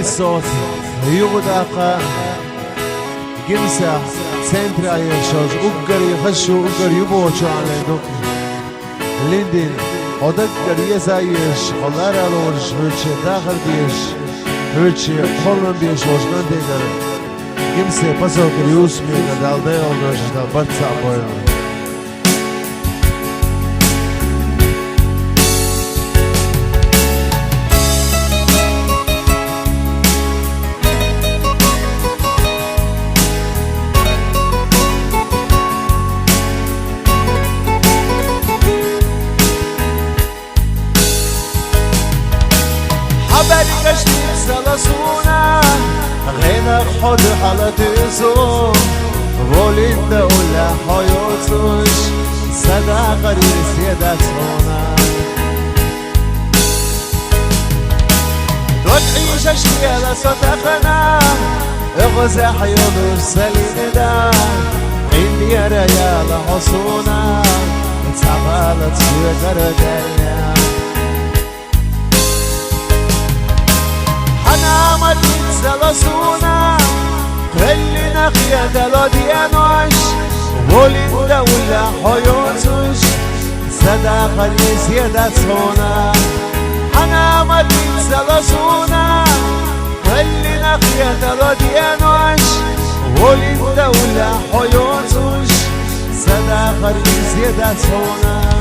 الصوت يغدق جمسة سنتر عيشوش أقر يخشو أقر يبوشو على دوك لندن أدقر يزايش خلار الورش هرشي داخل بيش هرشي خلن بيش وشنان ديگر جمسة بسو كريوس ميغا دالده يولدوش دال برتسا بويران سلاسونا غينا خود حالة زوم ولید دوله حیاتش صدق ریسیدت هونه دون عیشش بیالا صدقنا اغز حیالش سلیم دا این دیره یالا حسونا تعالت شوی قردنیا حنامت سلاسونا كل نخية دلاديانوش ولد دولة حياتوش صدق زيادة هنا حنامت سلاسونا كل نخية دلاديانوش ولد دولة حياتوش صدق زيادة هنا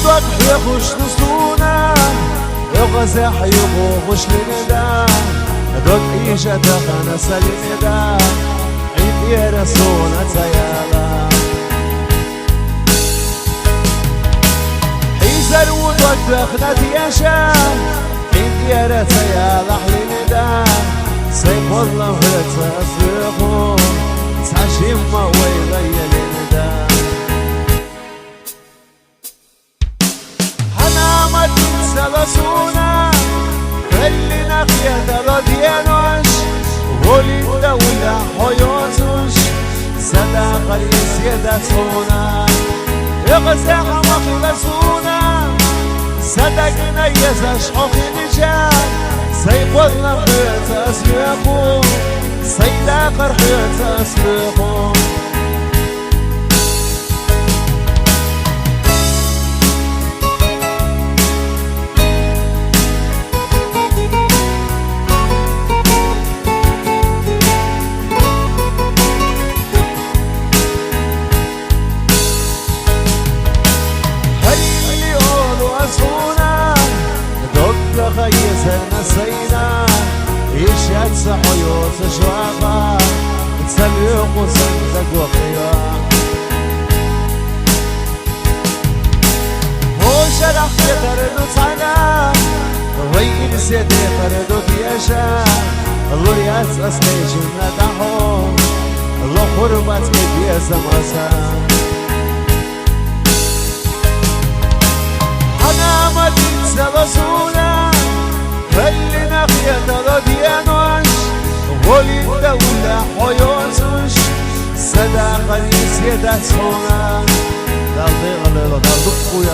دوك يخش نسونا يغزى حيوبو خش لندا دوك إيشا تخانا سلندا عيد يا رسولة تيالا حيزر ودوك تخنا دياشا عيد يا رتيالا حلندا سيف الله هرتا أسرقو تعشيم ما ويغي لندا سلاسونا كل نخية دلاديانوش ولد دولة حياتوش صدق زيادة هنا يغزى حمق لسونا صدق نيزش حقي نجان سيب والله حيات أسلقو سيداقر حيات أسلقو خيسنا سينا يشهد صحيوت شوابا تسليق وصندق وقيا هو شرح يقرد تعنا وين سيد يقرد دياشا الله ياس أسليش ندحو الله قربت مديس مسا حنامت سلاسونا كل نخية دلاديانوش ولد دولة حياتوش صدق زيادة هنا دل غليلة دل خويا